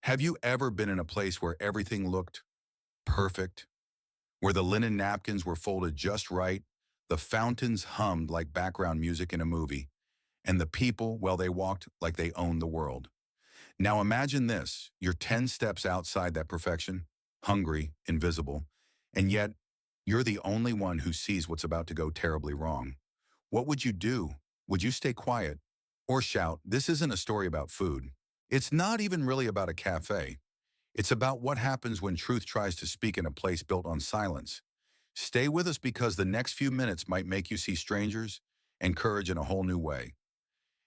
Have you ever been in a place where everything looked perfect, where the linen napkins were folded just right, the fountains hummed like background music in a movie, and the people, well, they walked like they owned the world? Now imagine this, you're 10 steps outside that perfection, hungry, invisible, and yet you're the only one who sees what's about to go terribly wrong. What would you do? Would you stay quiet or shout? This isn't a story about food. It's not even really about a cafe. It's about what happens when truth tries to speak in a place built on silence. Stay with us because the next few minutes might make you see strangers and courage in a whole new way.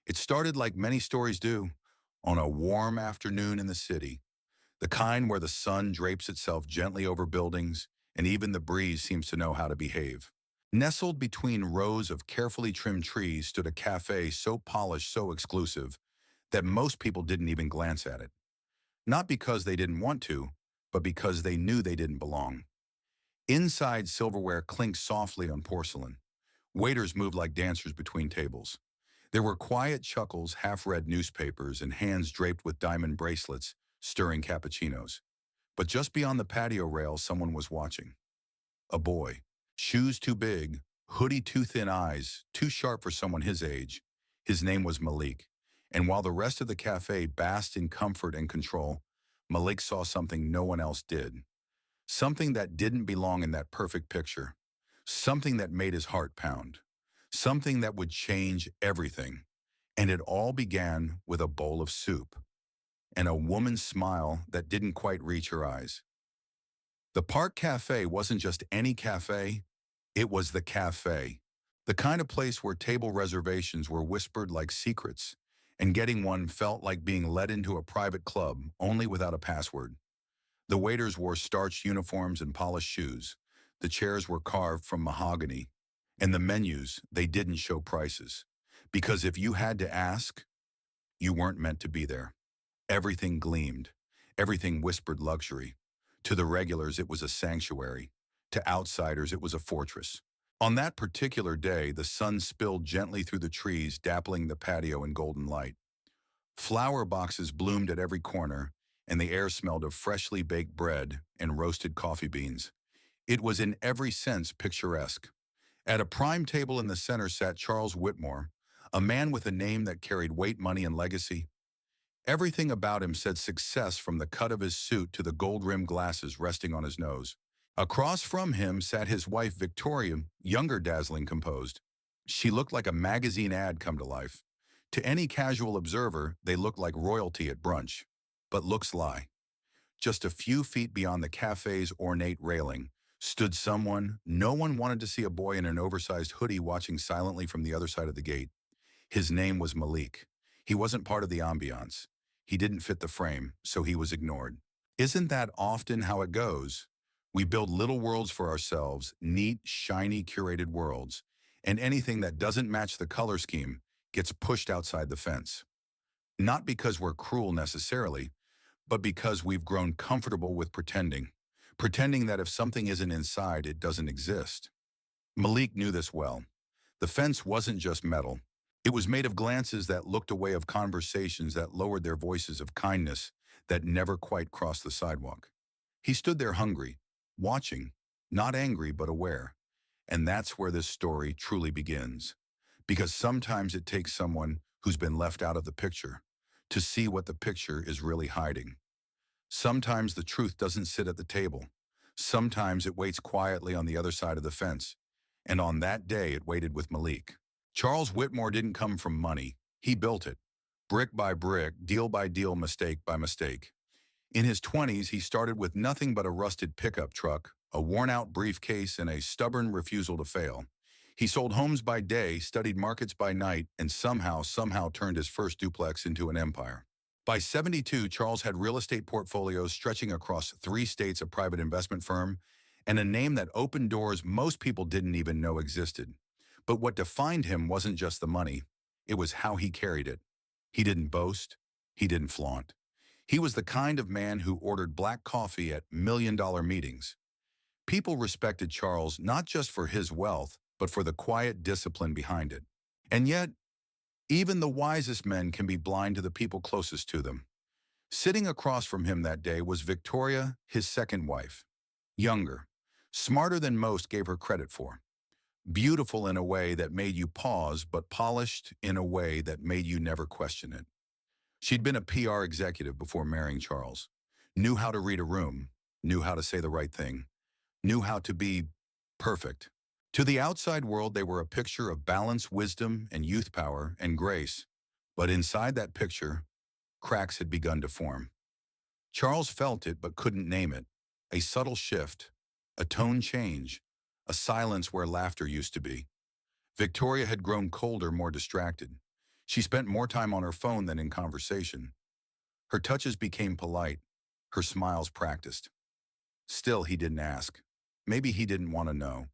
It started like many stories do, on a warm afternoon in the city, the kind where the sun drapes itself gently over buildings and even the breeze seems to know how to behave. Nestled between rows of carefully trimmed trees stood a cafe so polished, so exclusive, that most people didn't even glance at it. Not because they didn't want to, but because they knew they didn't belong. Inside, silverware clinked softly on porcelain. Waiters moved like dancers between tables. There were quiet chuckles, half-read newspapers, and hands draped with diamond bracelets, stirring cappuccinos. But just beyond the patio rail, someone was watching. A boy. Shoes too big, hoodie too thin, eyes too sharp for someone his age. His name was Malik. And while the rest of the cafe basked in comfort and control, Malik saw something no one else did. Something that didn't belong in that perfect picture. Something that made his heart pound. Something that would change everything. And it all began with a bowl of soup and a woman's smile that didn't quite reach her eyes. The Park Cafe wasn't just any cafe, it was the cafe. The kind of place where table reservations were whispered like secrets, and getting one felt like being led into a private club, only without a password. The waiters wore starched uniforms and polished shoes. The chairs were carved from mahogany. And the menus, they didn't show prices. Because if you had to ask, you weren't meant to be there. Everything gleamed. Everything whispered luxury. To the regulars, it was a sanctuary. To outsiders, it was a fortress. On that particular day, the sun spilled gently through the trees, dappling the patio in golden light. Flower boxes bloomed at every corner, and the air smelled of freshly baked bread and roasted coffee beans. It was in every sense picturesque. At a prime table in the center sat Charles Whitmore, a man with a name that carried weight, money, and legacy. Everything about him said success, from the cut of his suit to the gold-rimmed glasses resting on his nose. Across from him sat his wife Victoria, younger, dazzling, composed. She looked like a magazine ad come to life. To any casual observer, they looked like royalty at brunch. But looks lie. Just a few feet beyond the cafe's ornate railing stood someone no one wanted to see: a boy in an oversized hoodie watching silently from the other side of the gate. His name was Malik. He wasn't part of the ambiance. He didn't fit the frame, so he was ignored. Isn't that often how it goes? We build little worlds for ourselves, neat, shiny, curated worlds, and anything that doesn't match the color scheme gets pushed outside the fence. Not because we're cruel necessarily, but because we've grown comfortable with pretending that if something isn't inside, it doesn't exist. Malik knew this well. The fence wasn't just metal. It was made of glances that looked away, of conversations that lowered their voices, of kindness that never quite crossed the sidewalk. He stood there hungry, watching, not angry but aware. And that's where this story truly begins. Because sometimes it takes someone who's been left out of the picture to see what the picture is really hiding. Sometimes the truth doesn't sit at the table. Sometimes it waits quietly on the other side of the fence. And on that day, it waited with Malik. Charles Whitmore didn't come from money. He built it. Brick by brick, deal by deal, mistake by mistake. In his 20s, he started with nothing but a rusted pickup truck, a worn-out briefcase, and a stubborn refusal to fail. He sold homes by day, studied markets by night, and somehow turned his first duplex into an empire. By 72, Charles had real estate portfolios stretching across 3 states, a private investment firm, and a name that opened doors most people didn't even know existed. But what defined him wasn't just the money, it was how he carried it. He didn't boast, he didn't flaunt. He was the kind of man who ordered black coffee at million-dollar meetings. People respected Charles not just for his wealth, but for the quiet discipline behind it. And yet, even the wisest men can be blind to the people closest to them. Sitting across from him that day was Victoria, his second wife. Younger, smarter than most gave her credit for. Beautiful in a way that made you pause, but polished in a way that made you never question it. She'd been a PR executive before marrying Charles. Knew how to read a room, knew how to say the right thing, knew how to be perfect. To the outside world, they were a picture of balance, wisdom, and youth power and grace. But inside that picture, cracks had begun to form. Charles felt it but couldn't name it. A subtle shift, a tone change, a silence where laughter used to be. Victoria had grown colder, more distracted. She spent more time on her phone than in conversation. Her touches became polite, her smiles practiced. Still, he didn't ask. Maybe he didn't want to know.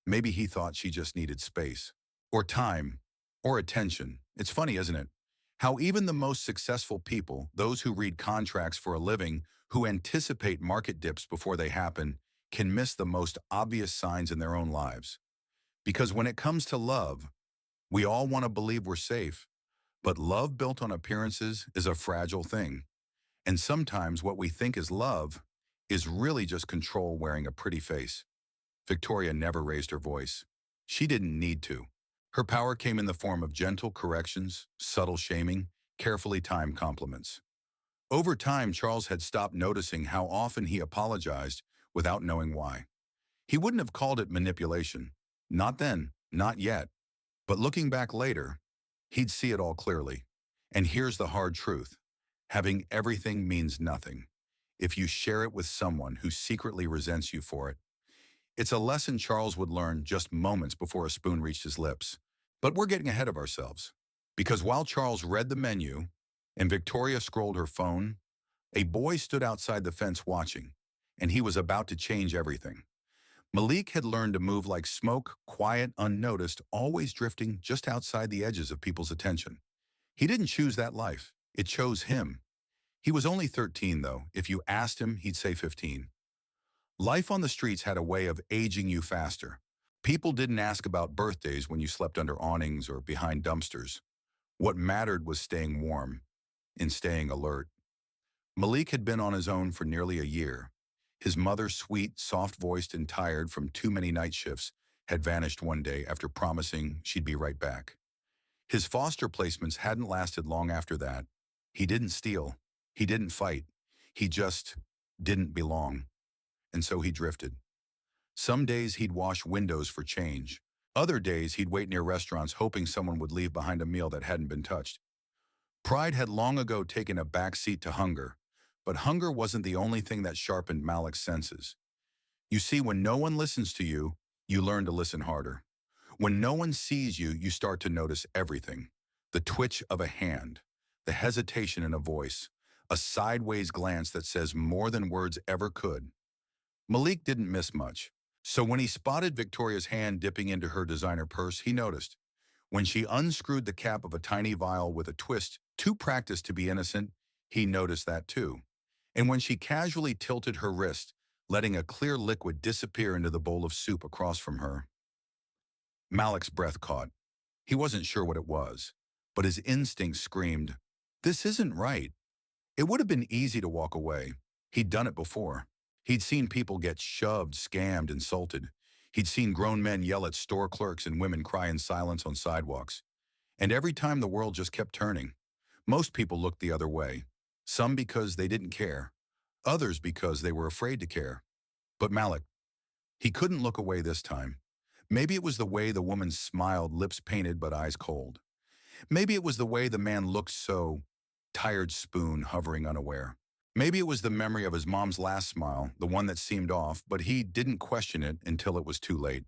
Maybe he thought she just needed space. Or time. Or attention. It's funny, isn't it? How even the most successful people, those who read contracts for a living, who anticipate market dips before they happen, can miss the most obvious signs in their own lives. Because when it comes to love, we all want to believe we're safe, but love built on appearances is a fragile thing. And sometimes what we think is love is really just control wearing a pretty face. Victoria never raised her voice. She didn't need to. Her power came in the form of gentle corrections, subtle shaming, carefully timed compliments. Over time, Charles had stopped noticing how often he apologized without knowing why. He wouldn't have called it manipulation. Not then, not yet. But looking back later, he'd see it all clearly. And here's the hard truth. Having everything means nothing if you share it with someone who secretly resents you for it. It's a lesson Charles would learn just moments before a spoon reached his lips. But we're getting ahead of ourselves. Because while Charles read the menu and Victoria scrolled her phone, a boy stood outside the fence watching, and he was about to change everything. Malik had learned to move like smoke, quiet, unnoticed, always drifting just outside the edges of people's attention. He didn't choose that life. It chose him. He was only 13, though. If you asked him, he'd say 15. Life on the streets had a way of aging you faster. People didn't ask about birthdays when you slept under awnings or behind dumpsters. What mattered was staying warm and staying alert. Malik had been on his own for nearly a year. His mother, sweet, soft-voiced and tired from too many night shifts, had vanished one day after promising she'd be right back. His foster placements hadn't lasted long after that. He didn't steal. He didn't fight. He just didn't belong. And so he drifted. Some days he'd wash windows for change. Other days he'd wait near restaurants hoping someone would leave behind a meal that hadn't been touched. Pride had long ago taken a back seat to hunger, but hunger wasn't the only thing that sharpened Malik's senses. You see, when no one listens to you, you learn to listen harder. When no one sees you, you start to notice everything. The twitch of a hand, the hesitation in a voice, a sideways glance that says more than words ever could. Malik didn't miss much. So when he spotted Victoria's hand dipping into her designer purse, he noticed. When she unscrewed the cap of a tiny vial with a twist too practiced to be innocent, he noticed that too. And when she casually tilted her wrist, letting a clear liquid disappear into the bowl of soup across from her, Malik's breath caught. He wasn't sure what it was, but his instinct screamed, "This isn't right." It would have been easy to walk away. He'd done it before. He'd seen people get shoved, scammed, insulted. He'd seen grown men yell at store clerks and women cry in silence on sidewalks. And every time the world just kept turning. Most people looked the other way. Some because they didn't care. Others because they were afraid to care. But Malik, he couldn't look away this time. Maybe it was the way the woman smiled, lips painted but eyes cold. Maybe it was the way the man looked so tired, spoon hovering unaware. Maybe it was the memory of his mom's last smile, the one that seemed off, but he didn't question it until it was too late.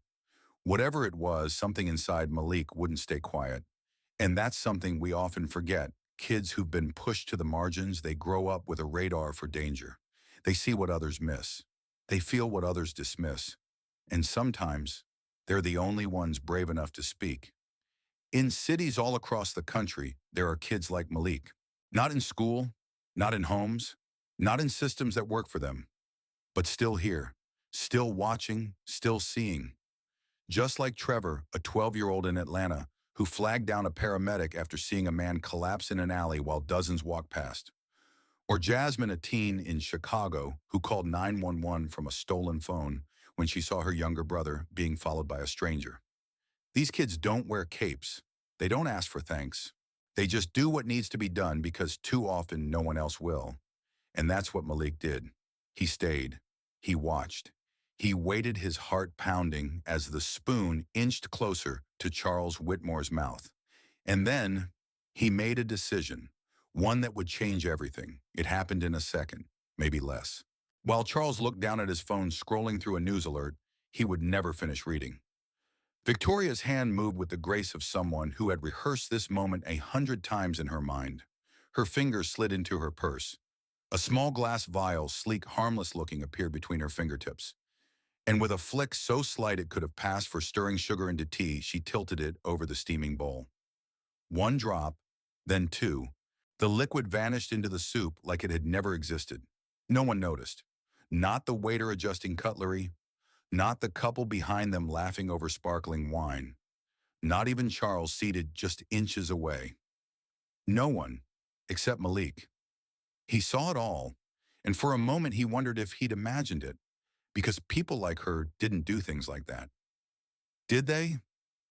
Whatever it was, something inside Malik wouldn't stay quiet. And that's something we often forget. Kids who've been pushed to the margins, they grow up with a radar for danger. They see what others miss. They feel what others dismiss. And sometimes, they're the only ones brave enough to speak. In cities all across the country, there are kids like Malik. Not in school, not in homes, not in systems that work for them, but still here, still watching, still seeing. Just like Trevor, a 12-year-old in Atlanta, who flagged down a paramedic after seeing a man collapse in an alley while dozens walked past. Or Jasmine, a teen in Chicago who called 911 from a stolen phone when she saw her younger brother being followed by a stranger. These kids don't wear capes. They don't ask for thanks. They just do what needs to be done because too often no one else will. And that's what Malik did. He stayed. He watched. He waited, his heart pounding as the spoon inched closer to Charles Whitmore's mouth. And then he made a decision, one that would change everything. It happened in a second, maybe less. While Charles looked down at his phone, scrolling through a news alert he would never finish reading, Victoria's hand moved with the grace of someone who had rehearsed this moment 100 times in her mind. Her fingers slid into her purse. A small glass vial, sleek, harmless-looking, appeared between her fingertips. And with a flick so slight it could have passed for stirring sugar into tea, she tilted it over the steaming bowl. One drop, then two. The liquid vanished into the soup like it had never existed. No one noticed. Not the waiter adjusting cutlery, not the couple behind them laughing over sparkling wine, not even Charles seated just inches away. No one, except Malik. He saw it all, and for a moment he wondered if he'd imagined it, because people like her didn't do things like that. Did they?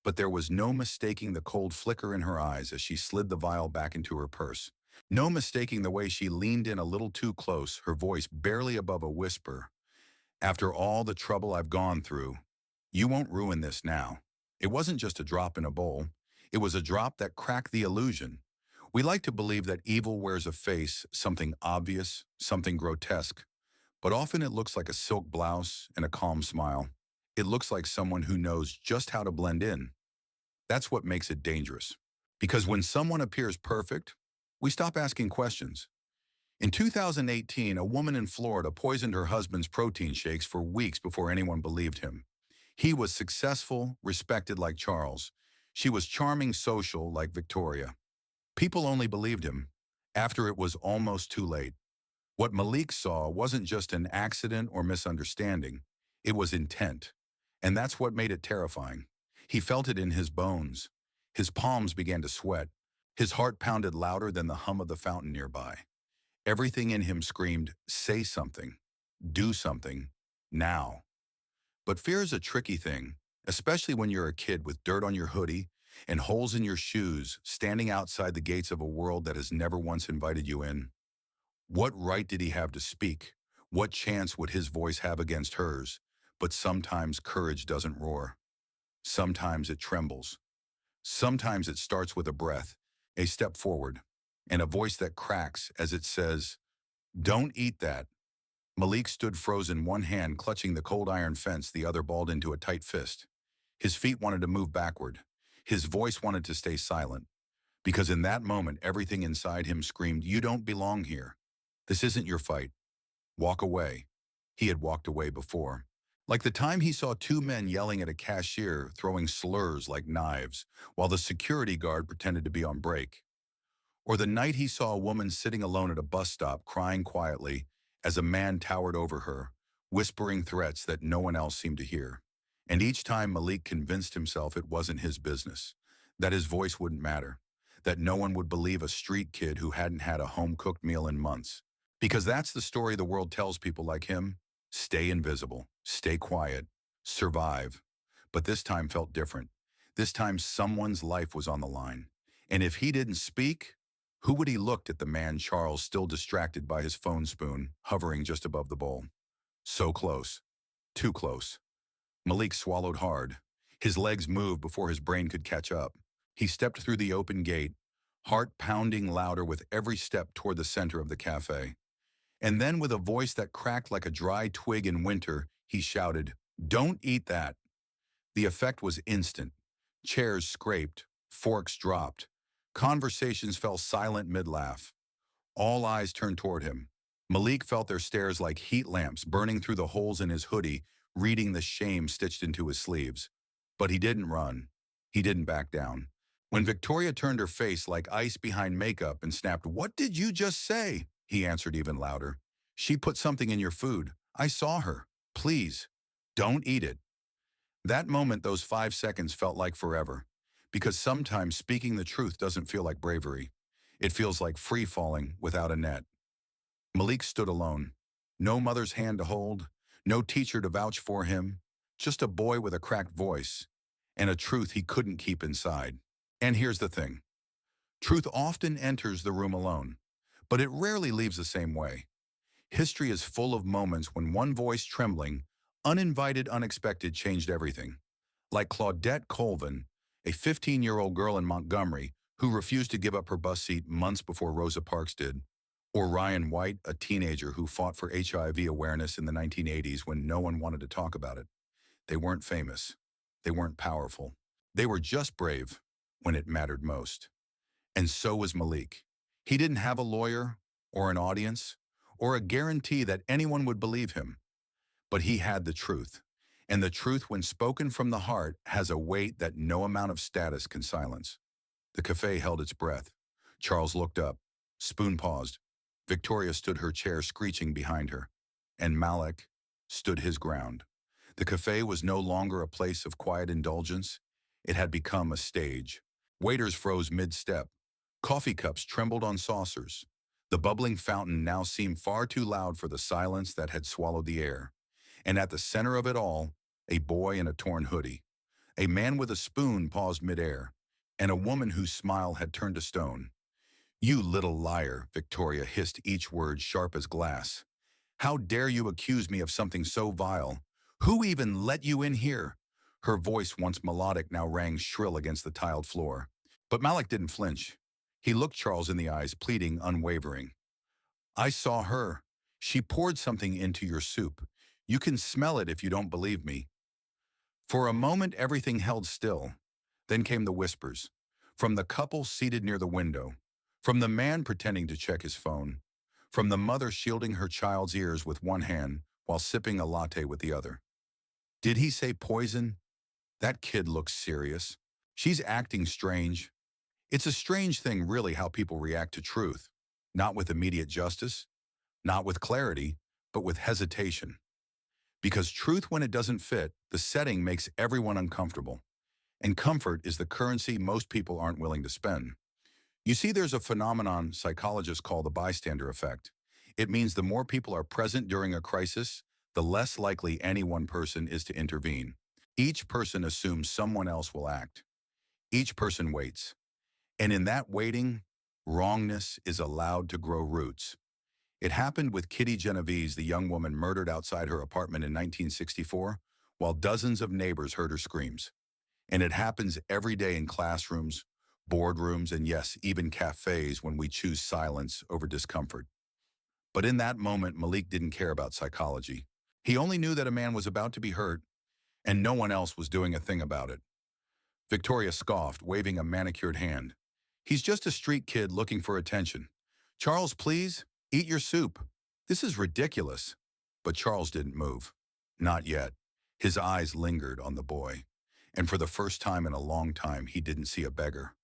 But there was no mistaking the cold flicker in her eyes as she slid the vial back into her purse. No mistaking the way she leaned in a little too close, her voice barely above a whisper. After all the trouble I've gone through, you won't ruin this now. It wasn't just a drop in a bowl. It was a drop that cracked the illusion. We like to believe that evil wears a face, something obvious, something grotesque, but often it looks like a silk blouse and a calm smile. It looks like someone who knows just how to blend in. That's what makes it dangerous. Because when someone appears perfect, we stop asking questions. In 2018, a woman in Florida poisoned her husband's protein shakes for weeks before anyone believed him. He was successful, respected like Charles. She was charming, social like Victoria. People only believed him after it was almost too late. What Malik saw wasn't just an accident or misunderstanding. It was intent. And that's what made it terrifying. He felt it in his bones. His palms began to sweat. His heart pounded louder than the hum of the fountain nearby. Everything in him screamed, say something, do something, now. But fear is a tricky thing, especially when you're a kid with dirt on your hoodie and holes in your shoes, standing outside the gates of a world that has never once invited you in. What right did he have to speak? What chance would his voice have against hers? But sometimes courage doesn't roar. Sometimes it trembles. Sometimes it starts with a breath, a step forward, and a voice that cracks as it says, don't eat that. Malik stood frozen, one hand clutching the cold iron fence, the other balled into a tight fist. His feet wanted to move backward. His voice wanted to stay silent. Because in that moment, everything inside him screamed, you don't belong here. This isn't your fight. Walk away. He had walked away before. Like the time he saw two men yelling at a cashier, throwing slurs like knives, while the security guard pretended to be on break. Or the night he saw a woman sitting alone at a bus stop, crying quietly as a man towered over her, whispering threats that no one else seemed to hear. And each time Malik convinced himself it wasn't his business, that his voice wouldn't matter, that no one would believe a street kid who hadn't had a home-cooked meal in months. Because that's the story the world tells people like him. Stay invisible, stay quiet, survive. But this time felt different. This time someone's life was on the line. And if he didn't speak, who would he look at? The man Charles, still distracted by his phone spoon, hovering just above the bowl. So close. Too close. Malik swallowed hard. His legs moved before his brain could catch up. He stepped through the open gate, heart pounding louder with every step toward the center of the cafe. And then with a voice that cracked like a dry twig in winter, he shouted, don't eat that. The effect was instant. Chairs scraped, forks dropped. Conversations fell silent mid-laugh. All eyes turned toward him. Malik felt their stares like heat lamps burning through the holes in his hoodie, reading the shame stitched into his sleeves. But he didn't run. He didn't back down. When Victoria turned her face like ice behind makeup and snapped, what did you just say? He answered even louder. She put something in your food. I saw her. Please, don't eat it. That moment, those 5 seconds, felt like forever. Because sometimes speaking the truth doesn't feel like bravery. It feels like free falling without a net. Malik stood alone. No mother's hand to hold, no teacher to vouch for him, just a boy with a cracked voice and a truth he couldn't keep inside. And here's the thing. Truth often enters the room alone, but it rarely leaves the same way. History is full of moments when one voice trembling, uninvited, unexpected, changed everything. Like Claudette Colvin, a 15-year-old girl in Montgomery who refused to give up her bus seat months before Rosa Parks did. Or Ryan White, a teenager who fought for HIV awareness in the 1980s when no one wanted to talk about it. They weren't famous. They weren't powerful. They were just brave when it mattered most. And so was Malik. He didn't have a lawyer or an audience or a guarantee that anyone would believe him. But he had the truth. And the truth, when spoken from the heart, has a weight that no amount of status can silence. The café held its breath. Charles looked up. Spoon paused. Victoria stood her chair screeching behind her. And Malik stood his ground. The café was no longer a place of quiet indulgence. It had become a stage. Waiters froze mid-step. Coffee cups trembled on saucers. The bubbling fountain now seemed far too loud for the silence that had swallowed the air. And at the center of it all, a boy in a torn hoodie. A man with a spoon paused midair, and a woman whose smile had turned to stone. "You little liar," Victoria hissed, each word sharp as glass. "How dare you accuse me of something so vile? Who even let you in here?" Her voice, once melodic, now rang shrill against the tiled floor. But Malik didn't flinch. He looked Charles in the eyes, pleading, unwavering. "I saw her. She poured something into your soup. You can smell it if you don't believe me." For a moment, everything held still. Then came the whispers. From the couple seated near the window. From the man pretending to check his phone. From the mother shielding her child's ears with one hand while sipping a latte with the other. "Did he say poison? That kid looks serious. She's acting strange." It's a strange thing, really, how people react to truth. Not with immediate justice, not with clarity, but with hesitation. Because truth, when it doesn't fit, the setting makes everyone uncomfortable. And comfort is the currency most people aren't willing to spend. You see, there's a phenomenon psychologists call the bystander effect. It means the more people are present during a crisis, the less likely any one person is to intervene. Each person assumes someone else will act. Each person waits. And in that waiting, wrongness is allowed to grow roots. It happened with Kitty Genovese, the young woman murdered outside her apartment in 1964, while dozens of neighbors heard her screams. And it happens every day in classrooms, boardrooms, and yes, even cafes when we choose silence over discomfort. But in that moment, Malik didn't care about psychology. He only knew that a man was about to be hurt, and no one else was doing a thing about it. Victoria scoffed, waving a manicured hand. "He's just a street kid looking for attention. Charles, please, eat your soup. This is ridiculous." But Charles didn't move. Not yet. His eyes lingered on the boy. And for the first time in a long time, he didn't see a beggar,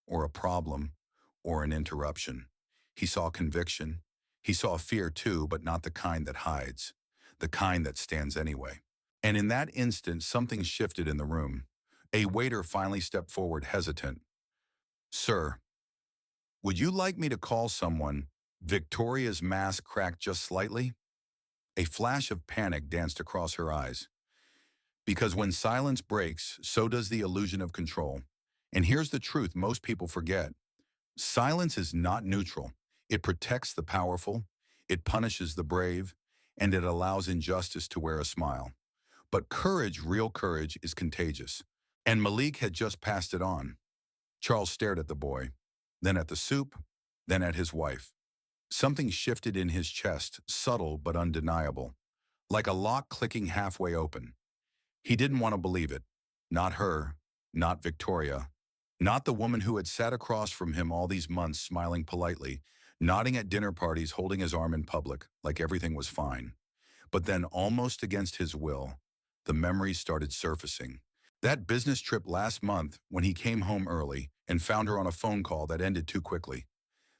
or a problem, or an interruption. He saw conviction. He saw fear too, but not the kind that hides, the kind that stands anyway. And in that instant, something shifted in the room. A waiter finally stepped forward, hesitant. "Sir, would you like me to call someone?" Victoria's mask cracked just slightly. A flash of panic danced across her eyes. Because when silence breaks, so does the illusion of control. And here's the truth most people forget. Silence is not neutral. It protects the powerful, it punishes the brave, and it allows injustice to wear a smile. But courage, real courage, is contagious. And Malik had just passed it on. Charles stared at the boy, then at the soup, then at his wife. Something shifted in his chest, subtle but undeniable, like a lock clicking halfway open. He didn't want to believe it. Not her, not Victoria, not the woman who had sat across from him all these months smiling politely, nodding at dinner parties, holding his arm in public, like everything was fine. But then, almost against his will, the memories started surfacing. That business trip last month when he came home early and found her on a phone call that ended too quickly.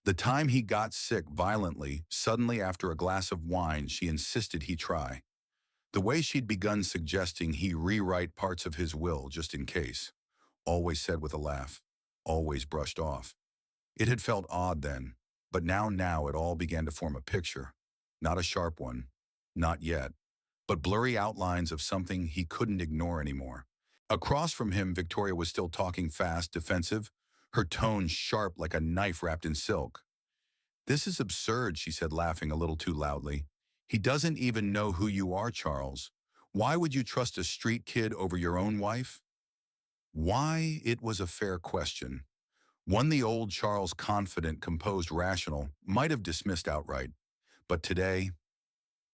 The time he got sick violently, suddenly after a glass of wine she insisted he try. The way she'd begun suggesting he rewrite parts of his will just in case. Always said with a laugh. Always brushed off. It had felt odd then, but now it all began to form a picture. not a sharp one, not yet, but blurry outlines of something he couldn't ignore anymore. Across from him, Victoria was still talking fast, defensive, her tone sharp like a knife wrapped in silk. "This is absurd," she said, laughing a little too loudly. "He doesn't even know who you are, Charles. Why would you trust a street kid over your own wife?" Why? It was a fair question. One the old Charles, confident, composed, rational, might have dismissed outright. But today,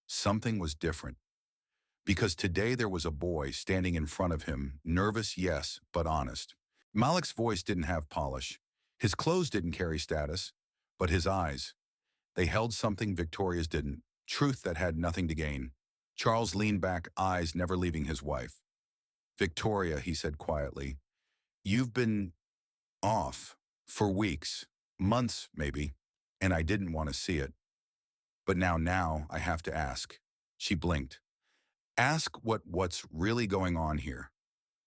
something was different. Because today there was a boy standing in front of him, nervous, yes, but honest. Malik's voice didn't have polish. His clothes didn't carry status. But his eyes, they held something Victoria's didn't, truth that had nothing to gain. Charles leaned back, eyes never leaving his wife. "Victoria," he said quietly, "you've been off for weeks, months maybe, and I didn't want to see it. But now I have to ask." She blinked. "Ask what's really going on here."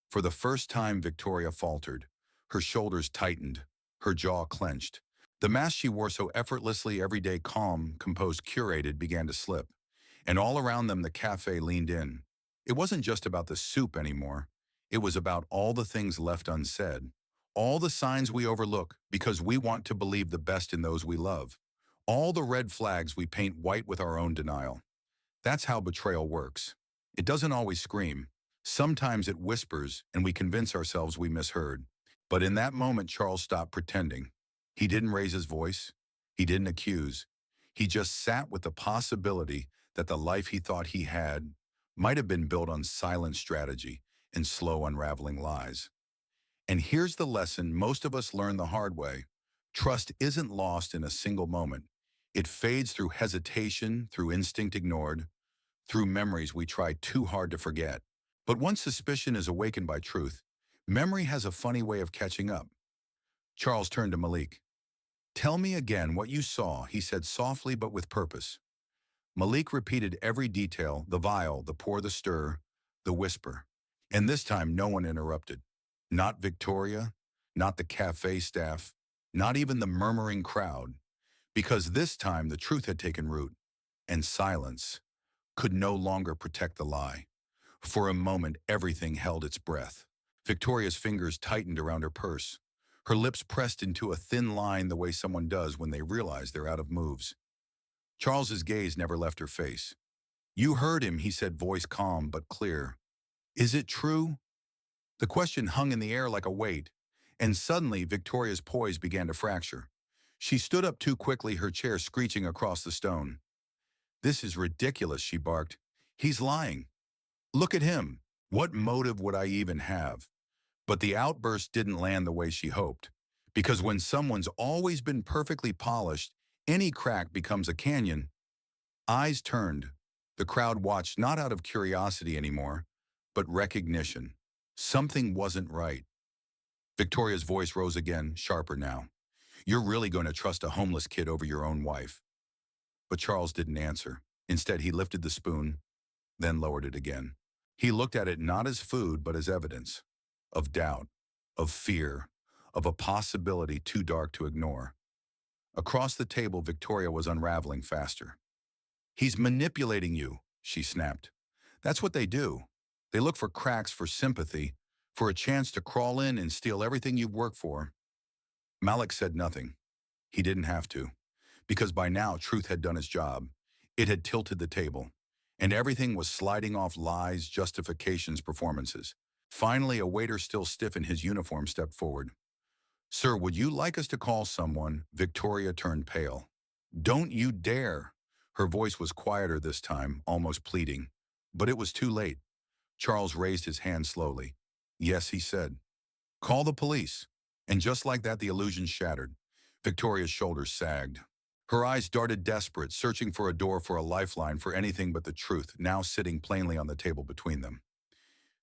For the first time, Victoria faltered. Her shoulders tightened, her jaw clenched. The mask she wore so effortlessly every day, calm, composed, curated, began to slip. And all around them, the cafe leaned in. It wasn't just about the soup anymore. It was about all the things left unsaid. All the signs we overlook because we want to believe the best in those we love. All the red flags we paint white with our own denial. That's how betrayal works. It doesn't always scream. Sometimes it whispers and we convince ourselves we misheard. But in that moment, Charles stopped pretending. He didn't raise his voice. He didn't accuse. He just sat with the possibility that the life he thought he had might have been built on silent strategy and slow unraveling lies. And here's the lesson most of us learn the hard way. Trust isn't lost in a single moment. It fades through hesitation, through instinct ignored, through memories we try too hard to forget. But once suspicion is awakened by truth, memory has a funny way of catching up. Charles turned to Malik. "Tell me again what you saw," he said softly but with purpose. Malik repeated every detail, the vial, the pour, the stir, the whisper. And this time no one interrupted. Not Victoria, not the cafe staff, not even the murmuring crowd. Because this time the truth had taken root, and silence could no longer protect the lie. For a moment, everything held its breath. Victoria's fingers tightened around her purse. Her lips pressed into a thin line the way someone does when they realize they're out of moves. Charles's gaze never left her face. "You heard him," he said, voice calm but clear. "Is it true?" The question hung in the air like a weight, and suddenly Victoria's poise began to fracture. She stood up too quickly, her chair screeching across the stone. "This is ridiculous," she barked. "He's lying. Look at him. What motive would I even have?" But the outburst didn't land the way she hoped. Because when someone's always been perfectly polished, any crack becomes a canyon. Eyes turned. The crowd watched not out of curiosity anymore, but recognition. Something wasn't right. Victoria's voice rose again, sharper now. "You're really going to trust a homeless kid over your own wife?" But Charles didn't answer. Instead, he lifted the spoon, then lowered it again. He looked at it not as food, but as evidence. Of doubt, of fear, of a possibility too dark to ignore. Across the table, Victoria was unraveling faster. "He's manipulating you," she snapped. "That's what they do. They look for cracks, for sympathy, for a chance to crawl in and steal everything you've worked for." Malik said nothing. He didn't have to, because by now truth had done its job. It had tilted the table, and everything was sliding off lies, justifications, performances. Finally, a waiter still stiff in his uniform stepped forward. "Sir, would you like us to call someone?" Victoria turned pale. "Don't you dare!" Her voice was quieter this time, almost pleading. But it was too late. Charles raised his hand slowly. "Yes," he said. "Call the police." And just like that, the illusion shattered. Victoria's shoulders sagged. Her eyes darted desperate, searching for a door, for a lifeline, for anything but the truth, now sitting plainly on the table between them.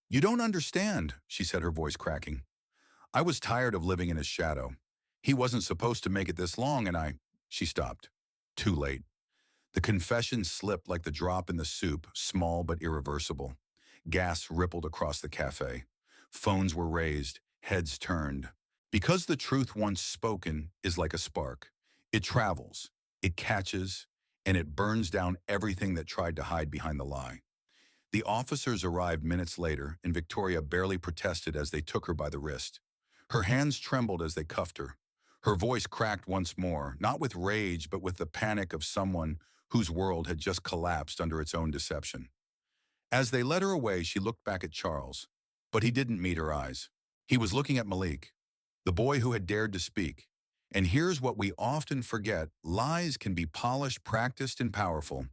"You don't understand," she said, her voice cracking. "I was tired of living in his shadow. He wasn't supposed to make it this long, and I—" She stopped. Too late. The confession slipped like the drop in the soup, small but irreversible. Gas rippled across the cafe. Phones were raised, heads turned. Because the truth once spoken is like a spark. It travels, it catches, and it burns down everything that tried to hide behind the lie. The officers arrived minutes later, and Victoria barely protested as they took her by the wrist. Her hands trembled as they cuffed her. Her voice cracked once more, not with rage, but with the panic of someone whose world had just collapsed under its own deception. As they led her away, she looked back at Charles, but he didn't meet her eyes. He was looking at Malik, the boy who had dared to speak. And here's what we often forget: lies can be polished, practiced, and powerful,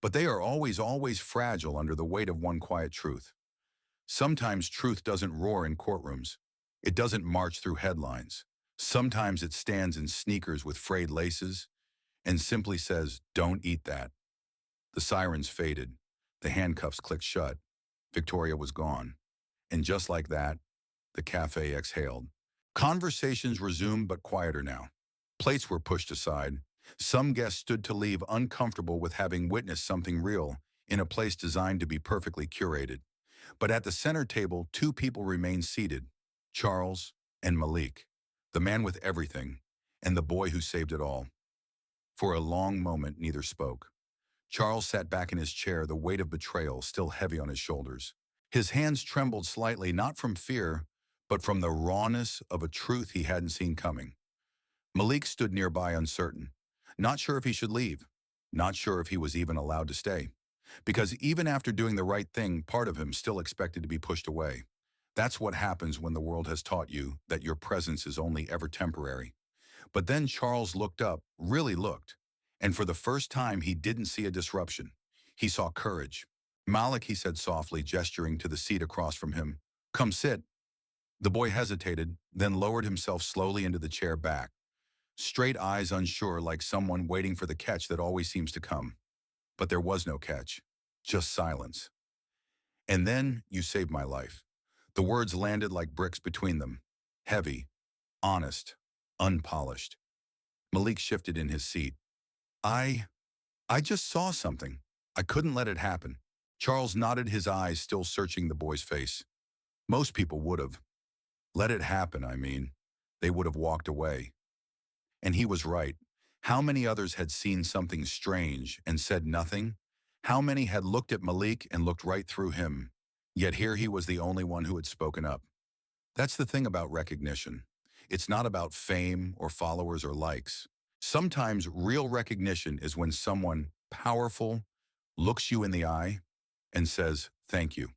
but they are always fragile under the weight of one quiet truth. Sometimes truth doesn't roar in courtrooms. It doesn't march through headlines. Sometimes it stands in sneakers with frayed laces and simply says, "Don't eat that." The sirens faded. The handcuffs clicked shut. Victoria was gone. And just like that, the cafe exhaled. Conversations resumed, but quieter now. Plates were pushed aside. Some guests stood to leave, uncomfortable with having witnessed something real in a place designed to be perfectly curated. But at the center table, two people remained seated: Charles and Malik, the man with everything, and the boy who saved it all. For a long moment, neither spoke. Charles sat back in his chair, the weight of betrayal still heavy on his shoulders. His hands trembled slightly, not from fear, but from the rawness of a truth he hadn't seen coming. Malik stood nearby, uncertain, not sure if he should leave, not sure if he was even allowed to stay. Because even after doing the right thing, part of him still expected to be pushed away. That's what happens when the world has taught you that your presence is only ever temporary. But then Charles looked up, really looked, and for the first time he didn't see a disruption. He saw courage. "Malik," he said softly, gesturing to the seat across from him. "Come sit." The boy hesitated, then lowered himself slowly into the chair back, straight eyes unsure, like someone waiting for the catch that always seems to come. But there was no catch, just silence. "And then you saved my life." The words landed like bricks between them, heavy, honest, unpolished. Malik shifted in his seat. I I just saw something. I couldn't let it happen." Charles nodded, his eyes still searching the boy's face. "Most people would have. Let it happen, I mean. They would have walked away." And he was right. How many others had seen something strange and said nothing? How many had looked at Malik and looked right through him? Yet here he was, the only one who had spoken up. That's the thing about recognition. It's not about fame or followers or likes. Sometimes real recognition is when someone powerful looks you in the eye and says, "Thank you."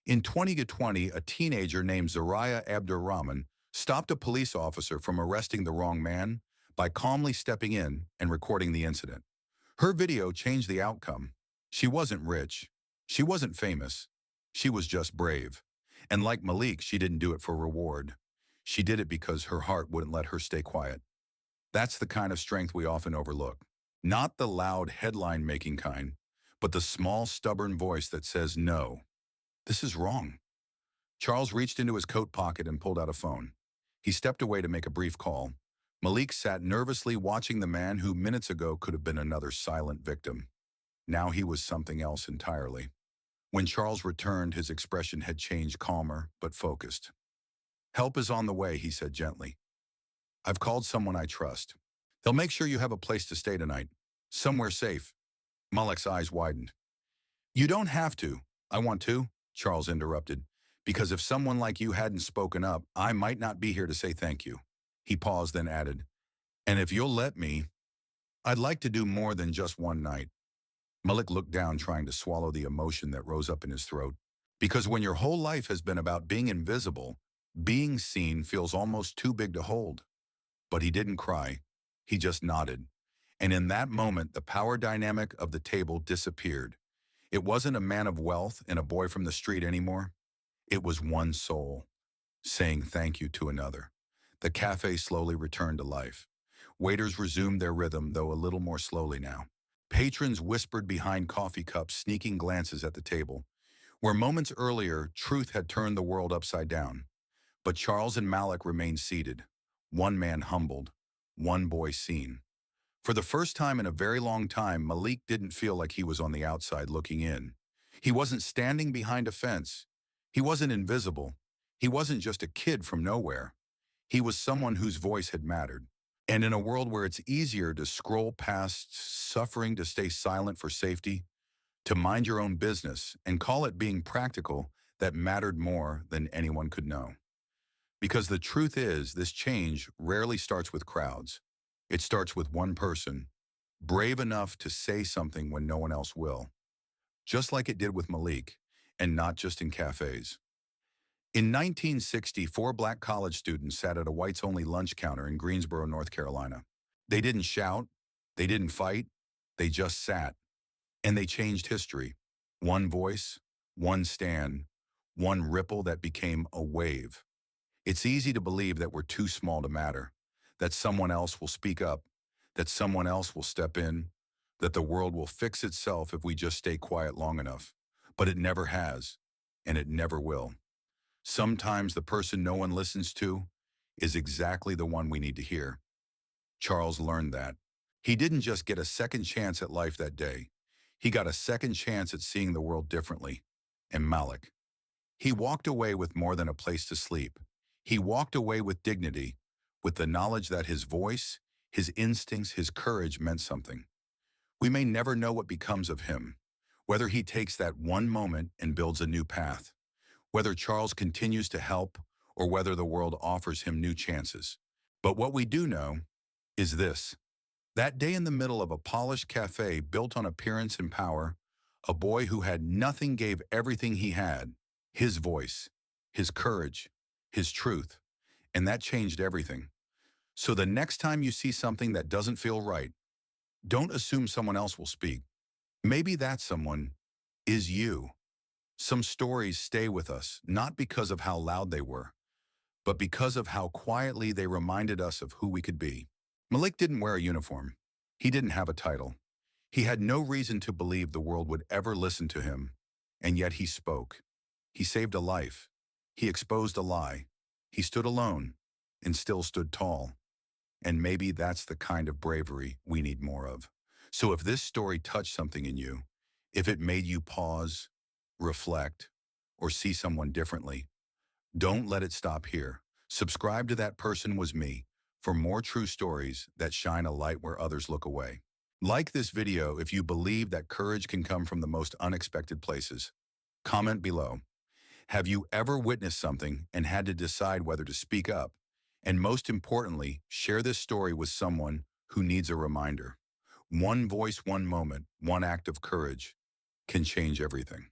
In 2020, a teenager named Zariah Abdurrahman stopped a police officer from arresting the wrong man by calmly stepping in and recording the incident. Her video changed the outcome. She wasn't rich. She wasn't famous. She was just brave. And like Malik, she didn't do it for reward. She did it because her heart wouldn't let her stay quiet. That's the kind of strength we often overlook. Not the loud headline-making kind, but the small, stubborn voice that says, "No, this is wrong." Charles reached into his coat pocket and pulled out a phone. He stepped away to make a brief call. Malik sat nervously, watching the man who minutes ago could have been another silent victim. Now he was something else entirely. When Charles returned, his expression had changed, calmer but focused. "Help is on the way," he said gently. "I've called someone I trust. They'll make sure you have a place to stay tonight. Somewhere safe." Malik's eyes widened. "You don't have to." "I want to," Charles interrupted, "because if someone like you hadn't spoken up, I might not be here to say thank you." He paused, then added, "And if you'll let me, I'd like to do more than just one night." Malik looked down, trying to swallow the emotion that rose up in his throat. Because when your whole life has been about being invisible, being seen feels almost too big to hold. But he didn't cry. He just nodded. And in that moment, the power dynamic of the table disappeared. It wasn't a man of wealth and a boy from the street anymore. It was one soul, saying thank you to another. The cafe slowly returned to life. Waiters resumed their rhythm, though a little more slowly now. Patrons whispered behind coffee cups, sneaking glances at the table. Where moments earlier, truth had turned the world upside down. But Charles and Malik remained seated, one man humbled, one boy seen. For the first time in a very long time, Malik didn't feel like he was on the outside looking in. He wasn't standing behind a fence. He wasn't invisible. He wasn't just a kid from nowhere. He was someone whose voice had mattered. And in a world where it's easier to scroll past suffering, to stay silent for safety, to mind your own business and call it being practical, that mattered more than anyone could know. Because the truth is, this change rarely starts with crowds. It starts with one person, brave enough to say something when no one else will, just like it did with Malik, and not just in cafes. In 1960, four black college students sat at a whites-only lunch counter in Greensboro, North Carolina. They didn't shout, they didn't fight, they just sat, and they changed history. One voice, one stand, one ripple that became a wave. It's easy to believe that we're too small to matter, that someone else will speak up, that someone else will step in, that the world will fix itself if we just stay quiet long enough. But it never has, and it never will. Sometimes the person no one listens to is exactly the one we need to hear. Charles learned that. He didn't just get a second chance at life that day. He got a second chance at seeing the world differently. And Malik, he walked away with more than a place to sleep. He walked away with dignity, with the knowledge that his voice, his instincts, his courage meant something. We may never know what becomes of him, whether he takes that one moment and builds a new path, whether Charles continues to help, or whether the world offers him new chances. But what we do know is this. That day in the middle of a polished cafe built on appearance and power, a boy who had nothing gave everything he had, his voice, his courage, his truth, and that changed everything. So the next time you see something that doesn't feel right, don't assume someone else will speak. Maybe that someone is you. Some stories stay with us, not because of how loud they were, but because of how quietly they reminded us of who we could be. Malik didn't wear a uniform. He didn't have a title. He had no reason to believe the world would ever listen to him, and yet he spoke. He saved a life. He exposed a lie. He stood alone, and still stood tall. And maybe that's the kind of bravery we need more of. So if this story touched something in you, if it made you pause, reflect, or see someone differently, don't let it stop here. Subscribe to That Person Was Me for more true stories that shine a light where others look away. Like this video if you believe that courage can come from the most unexpected places. Comment below. Have you ever witnessed something and had to decide whether to speak up? And most importantly, share this story with someone who needs a reminder. One voice, one moment, one act of courage can change everything.